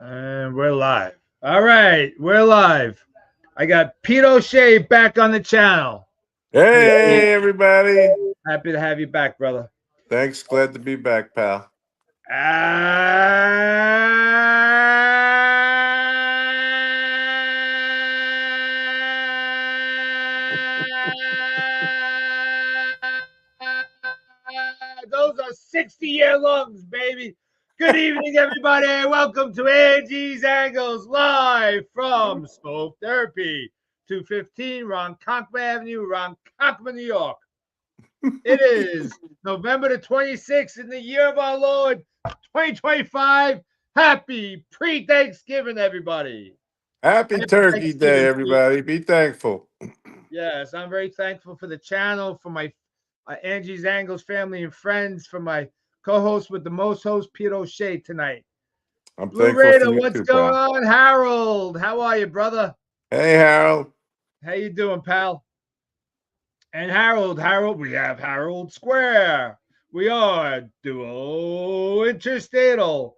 And we're live. All right, we're live. I got Pete O'Shea back on the channel. Hey, Pete. Hey, everybody. Happy to have you back, brother. Thanks. Glad to be back, pal. Those are 60-year lungs, baby. Good evening, everybody. Welcome to Angie's Angles, live from Smoke Therapy, 215 Ronkonkoma Avenue, Ronkonkoma, New York. It is November the 26th in the year of our Lord, 2025. Happy pre-Thanksgiving, everybody. Happy Happy Turkey Day, Thanksgiving, Pete. everybody. Be thankful. Yes, I'm very thankful for the channel, for my Angie's Angles family and friends, for my co-host with the most host, Pete O'Shea, tonight. I'm Blue thankful for Raider, you what's too, going pal. on? Harold, how are you, brother? Hey, Harold. How you doing, pal? And Harold, we have Harold Square. We are duo interstatal.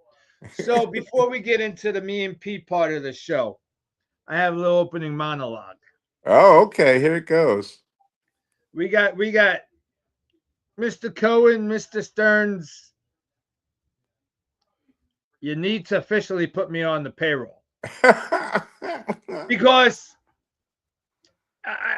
So before we get into the me and Pete part of the show, I have a little opening monologue. Oh, okay. Here it goes. We got Mr. Cohen, Mr. Stearns. You need to officially put me on the payroll because I,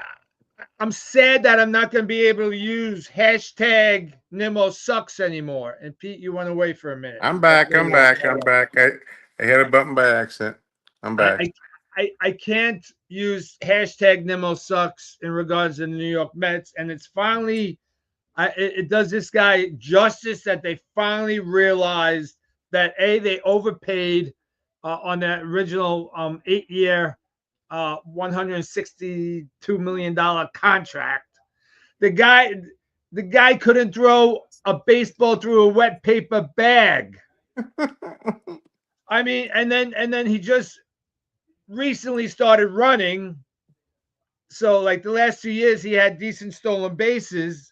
I'm sad that I'm not going to be able to use hashtag Nimmo sucks anymore. And Pete, you went away for a minute. I'm I'll back. tell I'm you why. back. I'm back. I hit a button by accident. I'm I, back. I can't use hashtag Nimmo sucks in regards to the New York Mets, and it's finally it does this guy justice that they finally realized that they overpaid on that original 8-year, $162 million contract. The guy the guy couldn't throw a baseball through a wet paper bag. I mean, and then he just recently started running. So like the last 2 years, he had decent stolen bases,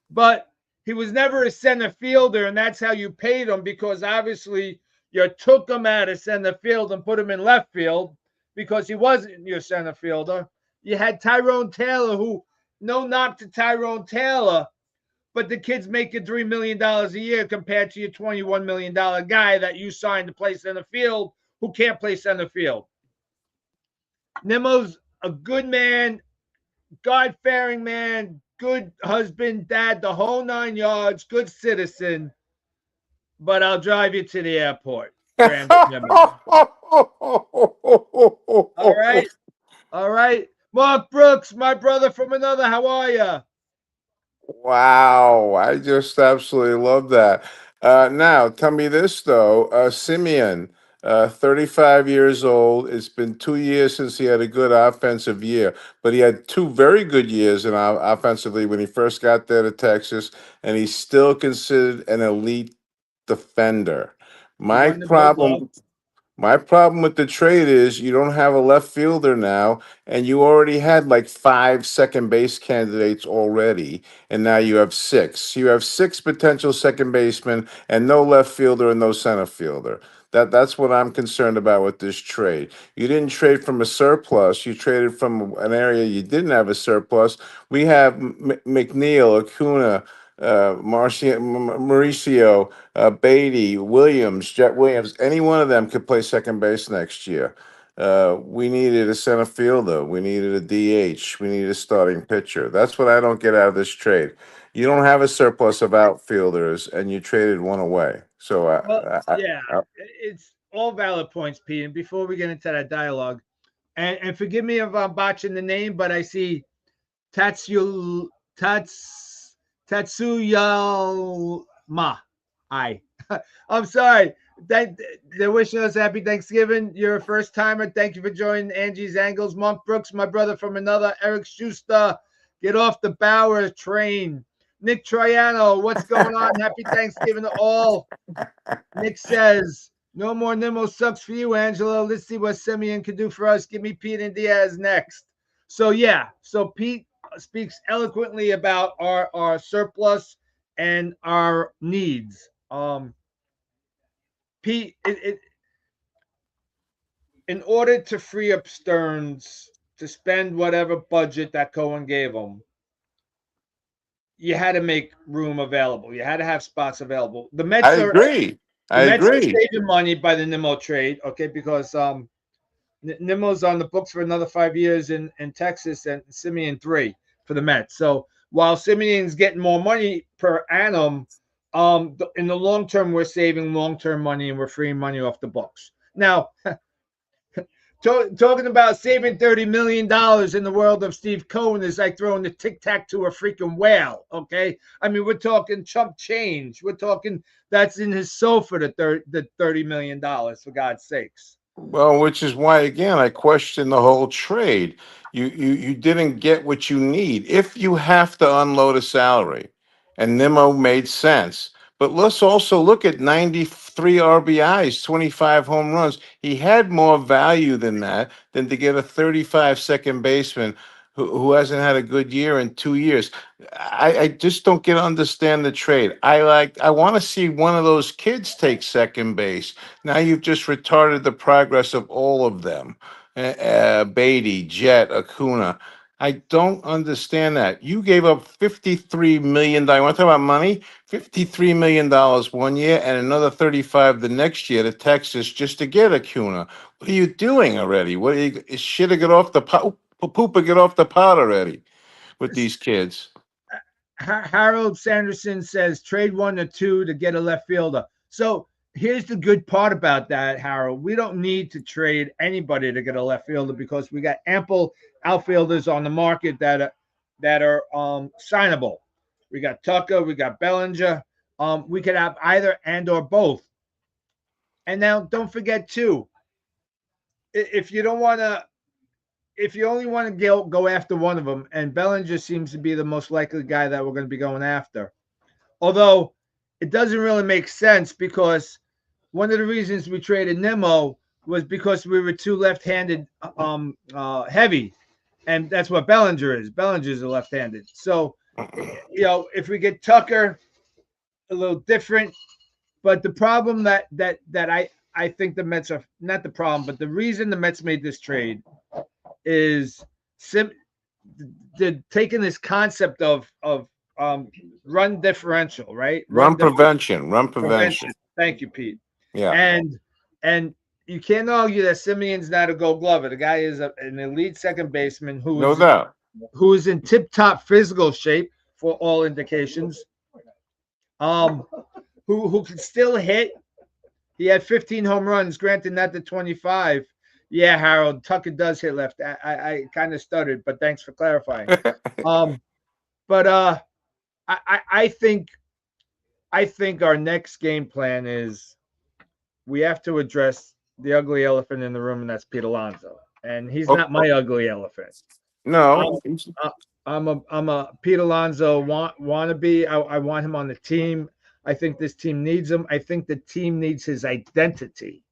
but he was never a center fielder, and that's how you paid him because obviously you took him out of center field and put him in left field because he wasn't your center fielder. You had Tyrone Taylor, who no knock to Tyrone Taylor, but the kid's making $3 million a year compared to your $21 million guy that you signed to play center field who can't play center field. Nimmo's a good man, God fearing man, good husband, dad, the whole 9 yards, good citizen. But I'll drive you to the airport, Grand Nimmo. All right. All right. Mark Brooks, my brother from another. How are you? Wow. I just absolutely love that. Now, tell me this, though. Simeon, 35 years old. It's been 2 years since he had a good offensive year, but he had two very good years offensively when he first got there to Texas, and he's still considered an elite defender. He My won the Gold Glove. problem my problem with the trade is you don't have a left fielder now, and you already had like five second base candidates already, and now you have six. You have six potential second basemen and no left fielder and no center fielder. That's what I'm concerned about with this trade. You didn't trade from a surplus. You traded from an area you didn't have a surplus. We have McNeil, Acuna, Mauricio, Beatty, Williams, Jet Williams, any one of them could play second base next year. We needed a center fielder. We needed a DH. We needed a starting pitcher. That's what I don't get out of this trade. You don't have a surplus of outfielders, and you traded one away. So, Well, yeah, it's all valid points, Pete. And before we get into that dialogue, and forgive me if I'm botching the name, but I see Tatsu Tats Tatsuyama. I. I'm sorry. They're wishing us happy Thanksgiving. You're a first timer. Thank you for joining Angie's Angles. Monk Brooks, my brother from another. Eric Schuster, get off the Bauer train. Nick Troiano, what's going on? Happy Thanksgiving to all. Nick says, no more Nimmo sucks for you, Angelo. Let's see what Simeon can do for us. Give me Pete and Diaz next. So, yeah. So, Pete speaks eloquently about our surplus and our needs. Pete, in order to free up Stearns to spend whatever budget that Cohen gave him, you had to make room available. You had to have spots available. The I Mets are agree. the I Mets are agree. saving money by the Nimmo trade, okay, because Nimmo's on the books for another 5 years in Texas and Simeon 3 for the Mets. So while Simeon's getting more money per annum, in the long term, we're saving long term money and we're freeing money off the books. Now, talking about saving $30 million in the world of Steve Cohen is like throwing the tic tac to a freaking whale. Okay, I mean we're talking chump change. We're talking that's in his sofa the $30 million for God's sakes. Well, which is why again I question the whole trade. You didn't get what you need. If you have to unload a salary, and Nimmo made sense. But let's also look at 93 RBIs, 25 home runs. He had more value than that than to get a 35 second baseman who hasn't had a good year in 2 years. I just don't get understand the trade. I want to see one of those kids take second base. Now you've just retarded the progress of all of them. Beatty, Jet, Acuna. I don't understand that. You gave up $53 million. You want to talk about money? $53 million 1 year and another 35 the next year to Texas just to get Acuna. What are you doing already? What are you shit to get off the pot? Poop get off the pot already with these kids. Harold Sanderson says trade 1 or 2 to get a left fielder. So here's the good part about that, Harold. We don't need to trade anybody to get a left fielder because we got ample outfielders on the market that are signable. We got Tucker, we got Bellinger. We could have either and or both. And now don't forget too, if you don't want to if you only want to go after one of them, and Bellinger seems to be the most likely guy that we're going to be going after. Although it doesn't really make sense because one of the reasons we traded Nimmo was because we were too left-handed heavy, and that's what Bellinger is. Bellinger is a left-handed. So, if we get Tucker, a little different. But the problem that I think the Mets are not the problem, but the reason the Mets made this trade is they're taking this concept of run differential, right? Run prevention. Run prevention. Prevention. Thank you, Pete. Yeah. And you can't argue that Simeon's not a Gold Glover. The guy is an elite second baseman No doubt. who is in tip-top physical shape for all indications. Who can still hit. He had 15 home runs, granted not the 25. Yeah, Harold, Tucker does hit left. I kind of stuttered, but thanks for clarifying. But I think our next game plan is we have to address the ugly elephant in the room, and that's Pete Alonso. And he's not my ugly elephant. No. I'm a Pete Alonso wannabe. I want him on the team. I think this team needs him. I think the team needs his identity.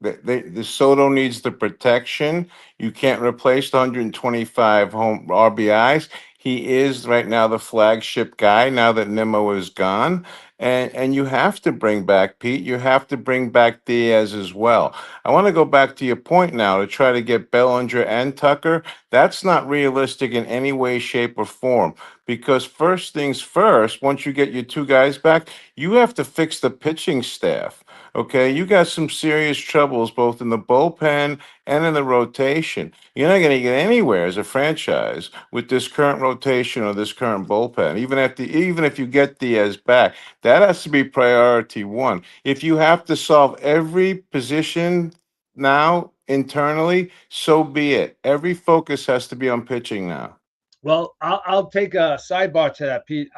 The Soto needs the protection. You can't replace the 125 home RBIs. He is right now the flagship guy now that Nimmo is gone. And you have to bring back Pete. You have to bring back Diaz as well. I want to go back to your point now to try to get Bellinger and Tucker. That's not realistic in any way, shape, or form. Because first things first, once you get your two guys back, you have to fix the pitching staff. Okay, you got some serious troubles both in the bullpen and in the rotation. You're not going to get anywhere as a franchise with this current rotation or this current bullpen. Even if you get Diaz back, that has to be priority one. If you have to solve every position now internally, so be it. Every focus has to be on pitching now. Well, I'll take a sidebar to that, Pete.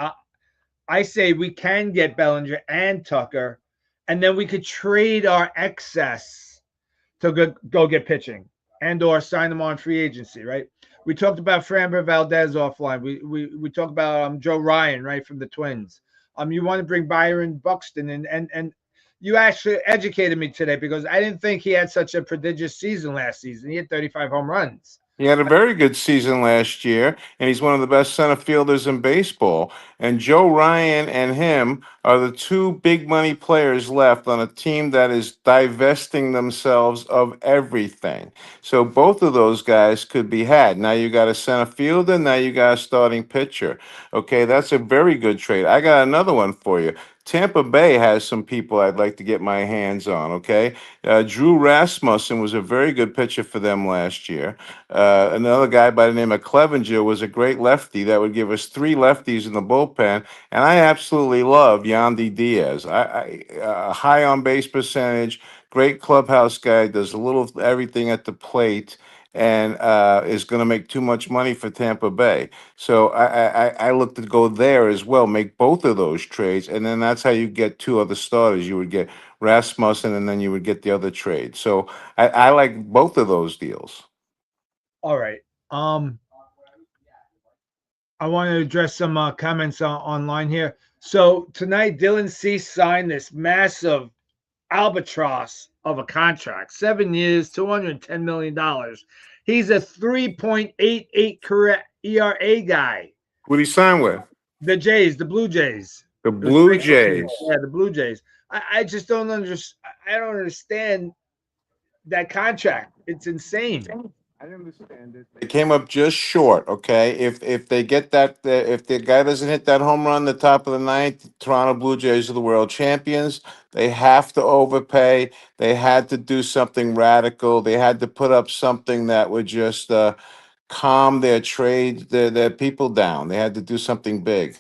I say we can get Bellinger and Tucker, and then we could trade our excess to go get pitching and or sign them on free agency, right? We talked about Framber Valdez offline. We talked about Joe Ryan, right, from the Twins. You want to bring Byron Buxton and you actually educated me today because I didn't think he had such a prodigious season last season. He had 35 home runs. He had a very good season last year, and he's one of the best center fielders in baseball. And Joe Ryan and him are the two big money players left on a team that is divesting themselves of everything. So both of those guys could be had. Now you got a center fielder, now you got a starting pitcher. Okay, that's a very good trade. I got another one for you. Tampa Bay has some people I'd like to get my hands on. Okay, Drew Rasmussen was a very good pitcher for them last year. Another guy by the name of Clevenger was a great lefty that would give us three lefties in the bullpen. And I absolutely love Yandy Diaz. High on base percentage, great clubhouse guy, does a little of everything at the plate, and is going to make too much money for Tampa Bay. So I look to go there as well, make both of those trades, and then that's how you get two other starters. You would get Rasmussen, and then you would get the other trade. So I like both of those deals. All right. I want to address some comments online here. So tonight, Dylan Cease signed this massive albatross of a contract, 7 years, $210 million. He's a 3.88 career ERA guy. Who did he sign with? The Jays, the Blue Jays. The It was Blue three. Jays. Yeah, the Blue Jays. I just don't understand. I don't understand that contract. It's insane. I understand it. They came up just short. Okay, if they get that, if the guy doesn't hit that home run the top of the ninth, the Toronto Blue Jays are the world champions. They have to overpay. They had to do something radical. They had to put up something that would just calm their trade, their people down. They had to do something big.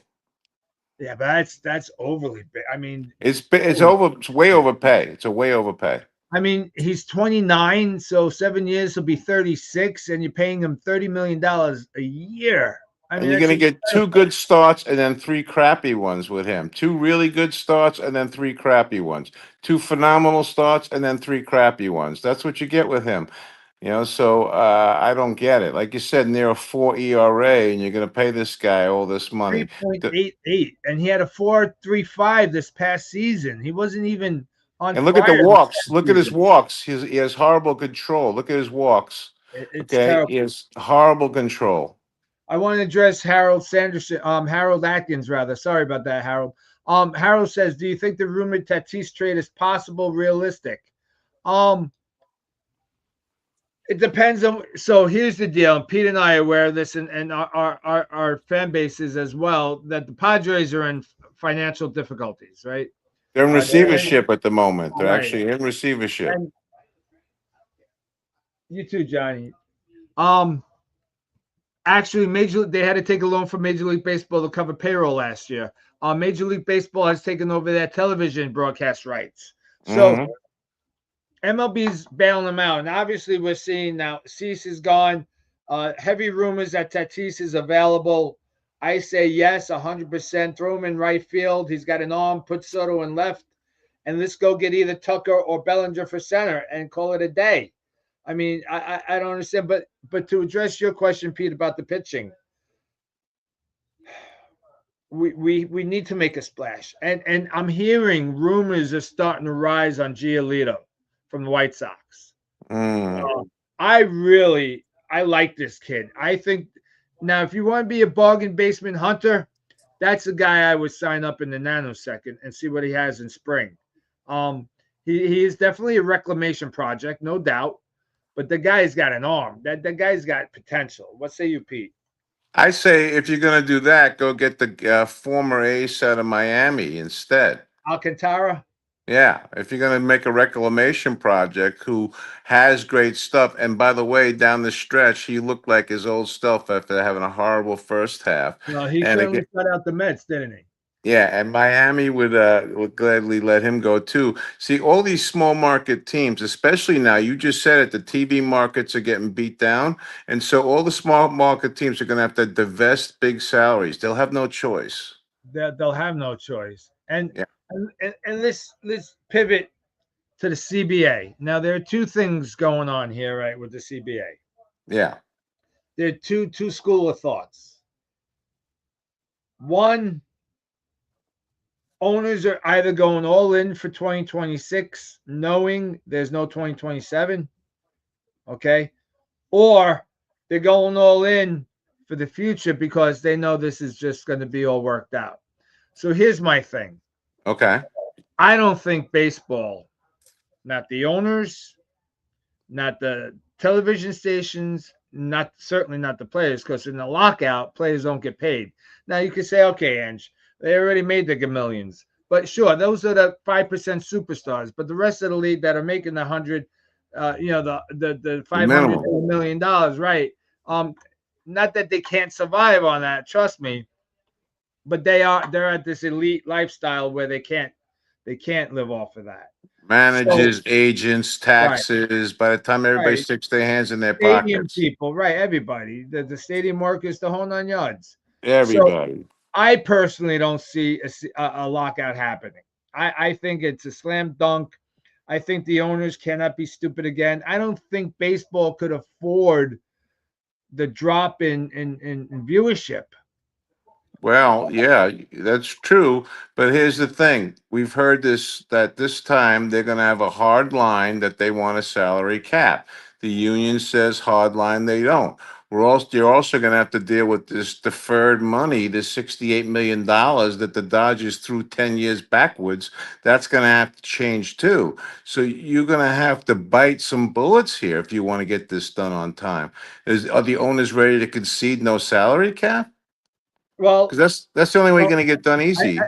Yeah, but that's overly big. I mean, It's way overpay. It's a way overpay. I mean, he's 29, so 7 years he'll be 36, and you're paying him $30 million a year. I And mean, you're that's going to get two incredible. good starts and then three crappy ones with him. Two really good starts and then three crappy ones. Two phenomenal starts and then three crappy ones. That's what you get with him. So I don't get it. Like you said, near a 4 ERA, and you're going to pay this guy all this money. The- 3.88, and he had a 4.35 this past season. He wasn't even on And look at the fire this walks. past Look at his season. walks. He has horrible control. Look at his walks. It's Okay. He terrible. has horrible control. I want to address Harold Sanderson, Harold Atkins, rather. Sorry about that, Harold. Harold says, "Do you think the rumored Tatis trade is possible, realistic?" Um, It depends on. So here's the deal. And Pete and I are aware of this, and our fan bases as well. That the Padres are in financial difficulties, right? They're in They're in, receivership at the moment. They're right. actually in receivership. And you too, Johnny. Um, Actually, they had to take a loan from Major League Baseball to cover payroll last year. Major League Baseball has taken over their television broadcast rights. So Hmm. MLB's bailing them out. And obviously, we're seeing now Cease is gone. Heavy rumors that Tatis is available. I say yes, 100%. Throw him in right field. He's got an arm. Put Soto in left. And let's go get either Tucker or Bellinger for center and call it a day. I mean, I don't understand. But to address your question, Pete, about the pitching, we need to make a splash. And I'm hearing rumors are starting to rise on Giolito from the White Sox. Mm. I like this kid. I think now if you want to be a bargain basement hunter, that's the guy I would sign up in the nanosecond and see what he has in spring. Um, he is definitely a reclamation project, no doubt. But the guy's got an arm. That guy's got potential. What say you, Pete? I say if you're going to do that, go get the former ace out of Miami instead. Alcantara? Yeah, if you're going to make a reclamation project who has great stuff, and by the way, down the stretch, he looked like his old self after having a horrible first half. Well, he And certainly again, cut out the Mets, didn't he? yeah, and Miami would gladly let him go too. See, all these small market teams, especially now, you just said it, the TV markets are getting beat down, and so all the small market teams are going to have to divest big salaries. They'll have no choice. They'll have no choice. And Yeah, and let's pivot to the CBA. Now there are two things going on here, right, with the CBA. yeah. There are two school of thoughts. One, owners are either going all in for 2026, knowing there's no 2027, okay, or they're going all in for the future because they know this is just going to be all worked out. So here's my thing. Okay. I don't think baseball, not the owners, not the television stations, not certainly not the players, because in the lockout, players don't get paid. Now you could say, okay, Ange, they already made the millions, but sure, those are the 5% superstars. But the rest of the league that are making the hundred, the The 500 minimum. to $1 million, right? Um, Not that they can't survive on that, trust me, but they're at this elite lifestyle where they can't live off of that. So Managers, agents, right, taxes. By the time everybody right. sticks their hands in their Stadium pockets, people, right? Everybody, the stadium workers, the whole 9 yards. So everybody. I personally don't see a lockout happening. I think it's a slam dunk. I think the owners cannot be stupid again. I don't think baseball could afford the drop in viewership. Well, yeah, that's true. But here's the thing. We've heard this that this time they're going to have a hard line that they want a salary cap. The union says hard line they don't. You're also going to have to deal with this deferred money, this $68 million that the Dodgers threw 10 years backwards. That's going to have to change too. So you're going to have to bite some bullets here if you want to get this done on time. Are the owners ready to concede no salary cap? Well, Because that's the only way you're well, going to get done I, easy.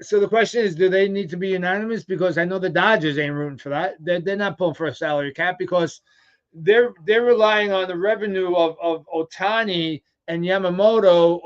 so the question is, do they need to be unanimous? Because I know the Dodgers ain't rooting for that. They're not pulling for a salary cap because they're relying on the revenue of Otani and Yamamoto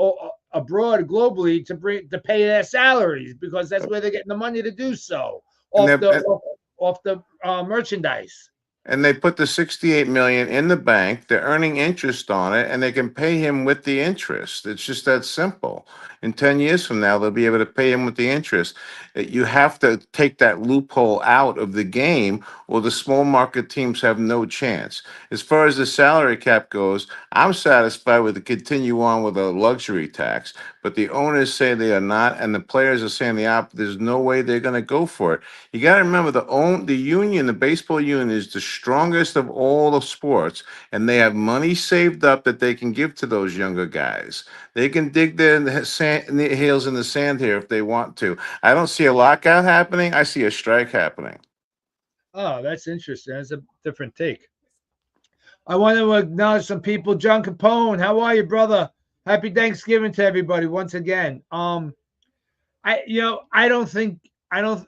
abroad globally to pay their salaries because that's where they're getting the money to do so And off they the merchandise. and they put the 68 million in the bank. They're earning interest on it, and they can pay him with the interest. It's just that simple. In 10 years from now, they'll be able to pay him with the interest. You have to take that loophole out of the game, or the small market teams have no chance. As far as the salary cap goes, I'm satisfied with the continue on with a luxury tax, but the owners say they are not, and the players are saying the opposite. There's no way they're going to go for it. You got to remember the union, the baseball union, is the strongest of all the sports, and they have money saved up that they can give to those younger guys. They can dig their heels in the sand here if they want to. I don't see a lockout happening. I see a strike happening. Oh, that's interesting. That's a different take. I want to acknowledge some people. John Capone, how are you, brother? Happy Thanksgiving to everybody once again. I don't think I don't.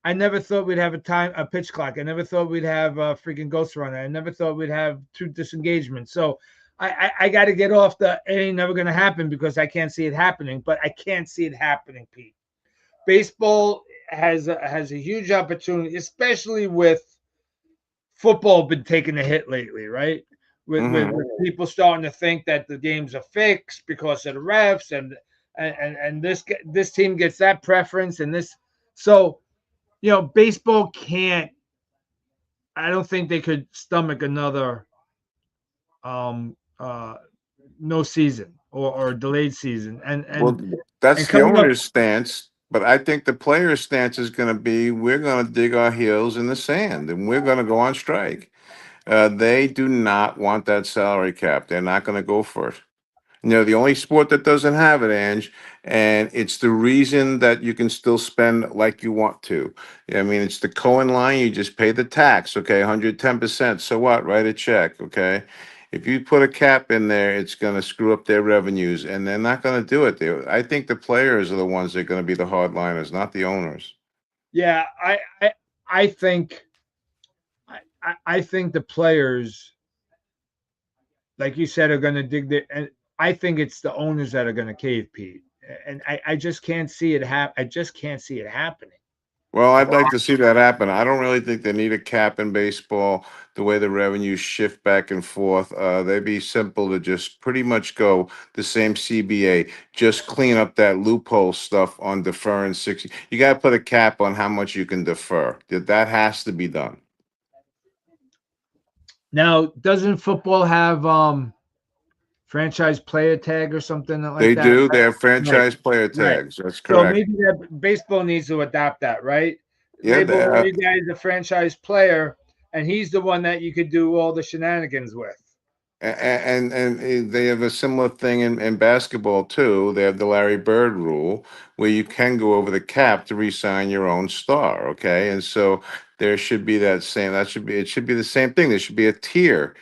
I never thought we'd have a pitch clock. I never thought we'd have a freaking ghost runner. I never thought we'd have two disengagements. So I got to get off the it ain't never gonna happen because I can't see it happening. But I can't see it happening, Pete. Baseball has a huge opportunity, especially with football been taking a hit lately, right? With people starting to think that the games are fixed because of the refs and this team gets that preference and this. So baseball can't. I don't think they could stomach another um uh no season or delayed season Well, and that's the coming up. owner's stance, but I think the player's stance is going to be we're going to dig our heels in the sand and we're going to go on strike. They do not want that salary cap. They're not going to go for it. The only sport that doesn't have it, Ange, and it's the reason that you can still spend like you want to. I mean, it's the Cohen line. You just pay the tax, okay, 110%. So what? Write a check, okay? If you put a cap in there, it's going to screw up their revenues, and they're not going to do it. I think the players are the ones that are going to be the hardliners, not the owners. Yeah, I think I think the players, like you said, are going to dig the. And I think it's the owners that are going to cave, Pete. And I just can't see it I just can't see it happening. Well, I'd like to see that happen. I don't really think they need a cap in baseball, the way the revenues shift back and forth. They'd be simple to just pretty much go the same CBA, just clean up that loophole stuff on deferring 60. You got to put a cap on how much you can defer. That has to be done. Now, doesn't football have franchise player tag or something like They that? do. They have Right, franchise player right. tags. That's So correct. maybe that baseball needs to adopt that, right? Yeah, Label one of you guys a franchise player, and he's the one that you could do all the shenanigans with. And they have a similar thing in basketball too. They have the Larry Bird rule where you can go over the cap to re-sign your own star. Okay, and so there should be that same. That should be it. Should be the same thing. There should be a tier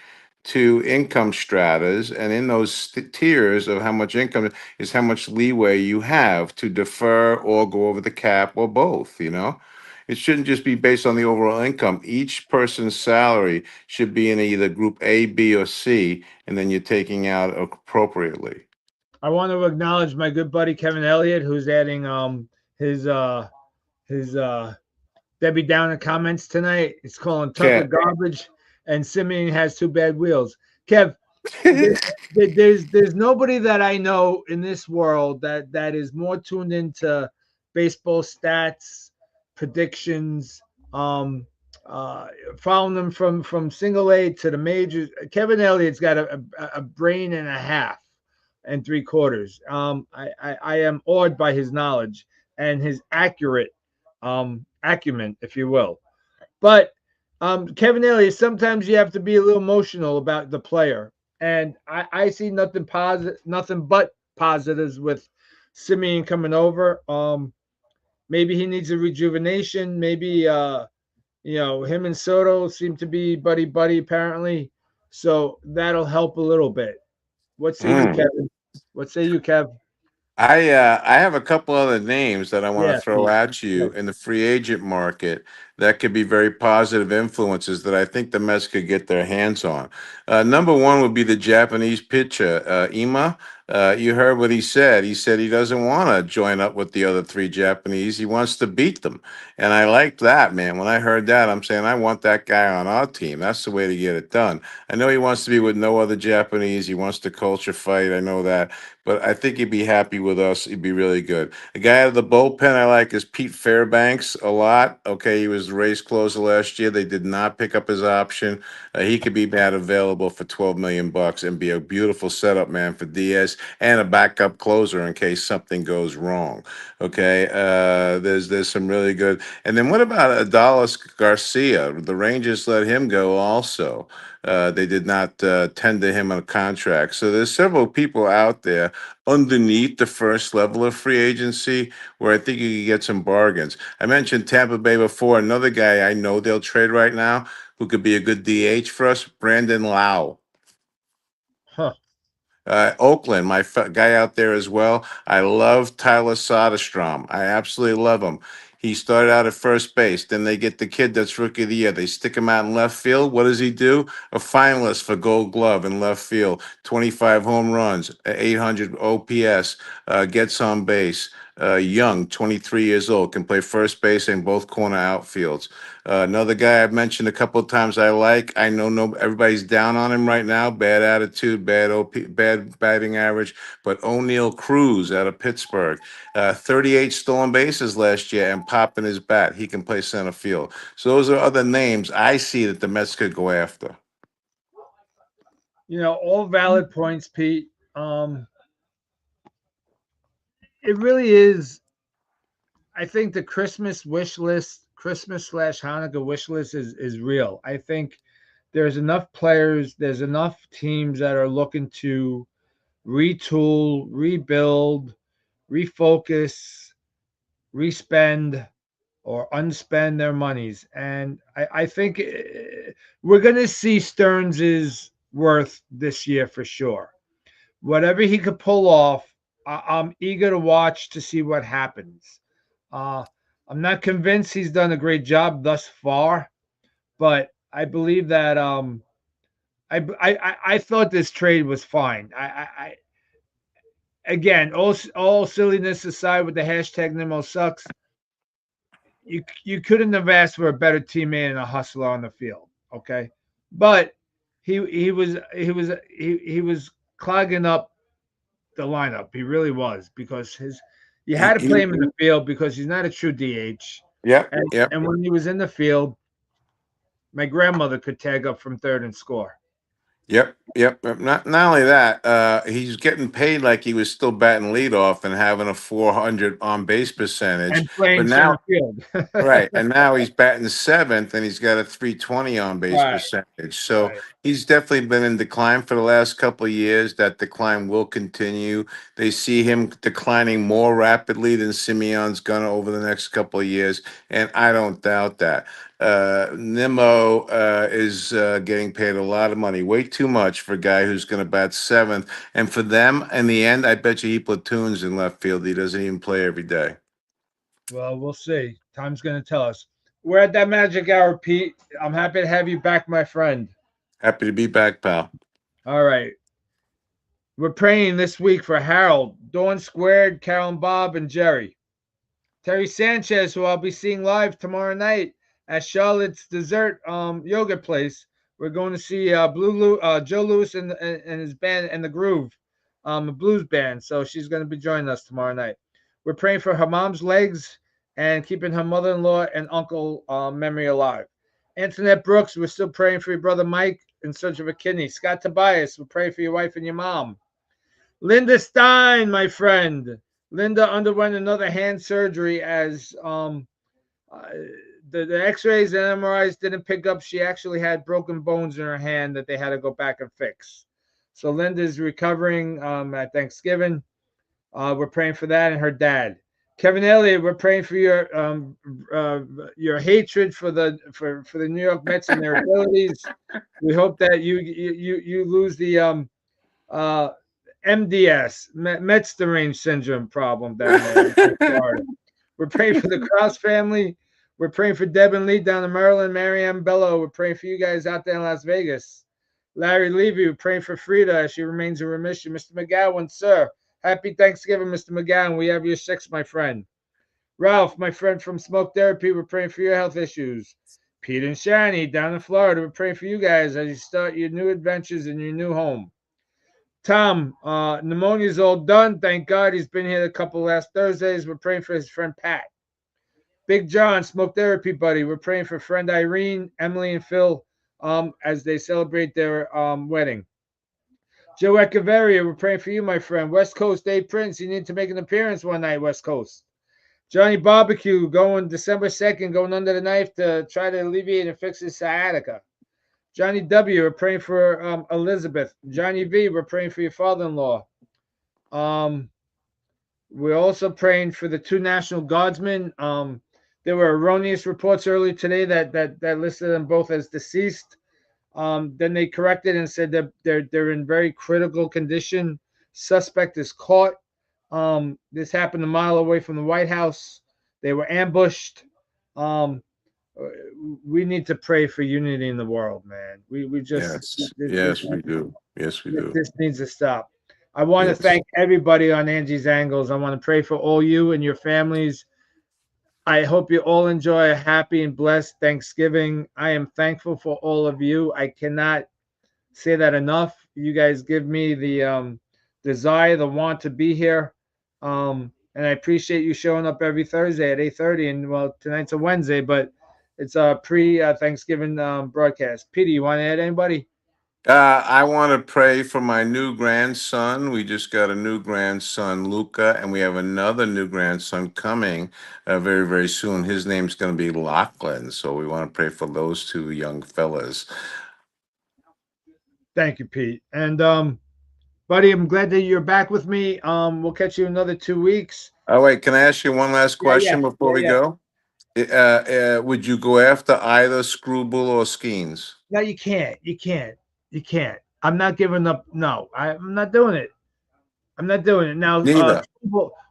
to income stratas, and in those tiers of how much income is how much leeway you have to defer or go over the cap or both. It shouldn't just be based on the overall income. Each person's salary should be in either group A, B, or C, and then you're taking out appropriately. I want to acknowledge my good buddy Kevin Elliott, who's adding his his Debbie Downer comments tonight. It's calling Tucker Okay. garbage, and Simeon has two bad wheels. Kev, there's nobody that I know in this world that is more tuned into baseball stats, predictions, um, uh, following them from single A to the majors. Kevin Elliott's got a brain and a half and three quarters. I am awed by his knowledge and his accurate acumen, if you will. But Kevin Elliott, sometimes you have to be a little emotional about the player, and I see nothing but positives with Simeon coming over. Maybe he needs a rejuvenation. Maybe him and Soto seem to be buddy buddy apparently, so that'll help a little bit. What say you, Mm. Kevin? What say you, Kev? I have a couple other names that I want Yeah, to throw Pete. at you in the free agent market that could be very positive influences that I think the Mets could get their hands on. Number one would be the Japanese pitcher Ima. You heard what he said. He said he doesn't want to join up with the other three Japanese. He wants to beat them, and I like that, man. When I heard that, I'm saying I want that guy on our team. That's the way to get it done. I know he wants to be with no other Japanese. He wants to culture fight. I know that, but I think he'd be happy with us. He'd be really good. A guy out of the bullpen I like is Pete Fairbanks a lot. Okay, he was the race closer last year. They did not pick up his option. He could be mad available for 12 million bucks and be a beautiful setup man for Diaz and a backup closer in case something goes wrong. Okay, there's some really good. And then what about Adalis Garcia? The Rangers let him go also. They did not tender him on a contract. So there's several people out there underneath the first level of free agency where I think you can get some bargains. I mentioned Tampa Bay before. Another guy I know they'll trade right now who could be a good DH for us, Brandon Lau. Huh. Oakland, my guy out there as well. I love Tyler Soderstrom. I absolutely love him. He started out at first base. Then they get the kid that's rookie of the year. They stick him out in left field. What does he do? A finalist for Gold Glove in left field. 25 home runs, 800 OPS, gets on base. Young, 23 years old, can play first base and both corner outfields. Another guy I've mentioned a couple of times I like. I know no everybody's down on him right now. Bad attitude, bad OP, bad batting average. But O'Neill Cruz out of Pittsburgh, 38 stolen bases last year and popping his bat. He can play center field. So those are other names I see that the Mets could go after. All valid points, Pete. It really is. I think the Christmas wish list, Christmas slash Hanukkah wish list is real. I think there's enough players, there's enough teams that are looking to retool, rebuild, refocus, respend, or unspend their monies. And I think we're going to see Stearns' worth this year for sure. Whatever he could pull off, I'm eager to watch to see what happens. Uh, I'm not convinced he's done a great job thus far, but I believe that I thought this trade was fine. Again, all silliness aside with the hashtag Nimmo sucks, you couldn't have asked for a better teammate and a hustler on the field. Okay, but he was clogging up the lineup. He really was because you had to play He, him in the field because he's not a true DH. yep, And yep. and when he was in the field, my grandmother could tag up from third and score Yep. Not only that, he's getting paid like he was still batting leadoff and having a 400 on base percentage. and But playing center now, field. right, and now he's batting seventh and he's got a 320 on base Right, percentage. So right. He's definitely been in decline for the last couple of years. That decline will continue. They see him declining more rapidly than Simeon's gonna over the next couple of years, and I don't doubt that. Nimmo is getting paid a lot of money, way too much for a guy who's going to bat seventh. And for them, in the end, I bet you he platoons in left field. He doesn't even play every day. Well, we'll see. Time's going to tell us. We're at that magic hour, Pete. I'm happy to have you back, my friend. Happy to be back, pal. All right. We're praying this week for Harold, Dawn Squared, Carol and Bob, and Jerry. Terry Sanchez, who I'll be seeing live tomorrow night at Charlotte's Dessert Yoga Place. We're going to see Joe Lewis and his band and the Groove, a blues band. So she's going to be joining us tomorrow night. We're praying for her mom's legs and keeping her mother-in-law and uncle memory alive. Antoinette Brooks, we're still praying for your brother Mike in search of a kidney. Scott Tobias, we're praying for your wife and your mom. Linda Stein, my friend. Linda underwent another hand surgery as the X-rays and MRIs didn't pick up. She actually had broken bones in her hand that they had to go back and fix. So Linda's recovering at Thanksgiving. We're praying for that and her dad. Kevin Elliott, we're praying for your hatred for the New York Mets and their abilities. We hope that you lose the MDS, Mets deranged syndrome problem down there in Florida. We're praying for the Krause family. We're praying for Deb and Lee down in Maryland, Marianne Bello. We're praying for you guys out there in Las Vegas. Larry Levy, we're praying for Frida as she remains in remission. Mr. McGowan, sir, happy Thanksgiving, Mr. McGowan. We have your six, my friend. Ralph, my friend from Smoke Therapy, we're praying for your health issues. Pete and Shani down in Florida, we're praying for you guys as you start your new adventures in your new home. Tom, pneumonia's all done. Thank God he's been here a couple last Thursdays. We're praying for his friend Pat. Big John, Smoke Therapy buddy. We're praying for friend Irene, Emily, and Phil as they celebrate their wedding. Joe Echeverria, we're praying for you, my friend. West Coast Dave Prince, you need to make an appearance one night, West Coast. Johnny Barbecue going December 2nd, going under the knife to try to alleviate and fix his sciatica. Johnny W., we're praying for Elizabeth. Johnny V., we're praying for your father-in-law. We're also praying for the two National Guardsmen. There were erroneous reports earlier today that listed them both as deceased. Then they corrected and said that they're in very critical condition. Suspect is caught. This happened a mile away from the White House. They were ambushed. We need to pray for unity in the world, man. We just yes, we do. Yes, we do. This needs to stop. I want to thank everybody on Angie's Angles. I want to pray for all you and your families. I hope you all enjoy a happy and blessed Thanksgiving. I am thankful for all of you. I cannot say that enough. You guys give me the desire, the want to be here. And I appreciate you showing up every Thursday at 8:30. And well, tonight's a Wednesday, but it's a pre-Thanksgiving broadcast. Peter, you want to add anybody? I want to pray for my new grandson. We just got a new grandson, Luca, and we have another new grandson coming very, very soon. His name's going to be Lachlan. So we want to pray for those two young fellas. Thank you, Pete. And buddy, I'm glad that you're back with me. We'll catch you another 2 weeks. Oh, wait, can I ask you one last question before we go? Would you go after either Screwball or Skeens? No, you can't. You can't. I'm not giving up. No, I'm not doing it. I'm not doing it. Now, Neither.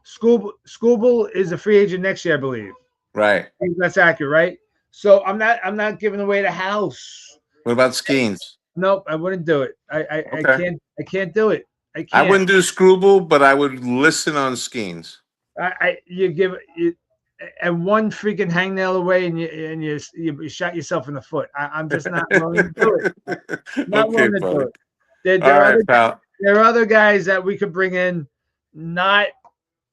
Screwball is a free agent next year, I believe. Right. I think that's accurate, right? So I'm not giving away the house. What about Skeens? Nope, I wouldn't do it. I can't do it. I can't. I wouldn't do Screwball, but I would listen on Skeens. You give it. And one freaking hangnail away, and you shot yourself in the foot. I'm just not willing to do it. Not willing to do it. There are other guys that we could bring in, not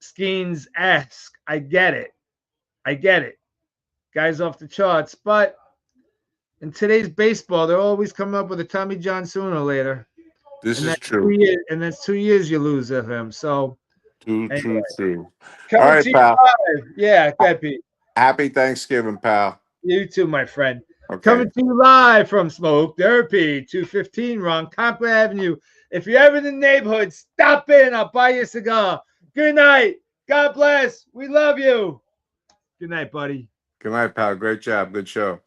Skeens-esque. I get it. Guys off the charts, but in today's baseball, they're always coming up with a Tommy John sooner or later. This is true. And that's 2 years you lose of him. So. True. All right, pal. Yeah, Pete. Happy Thanksgiving, pal. You too, my friend. Okay. Coming to you live from Smoke Therapy, 215 Ronkonkoma Avenue. If you're ever in the neighborhood, stop in. I'll buy you a cigar. Good night. God bless. We love you. Good night, buddy. Good night, pal. Great job. Good show.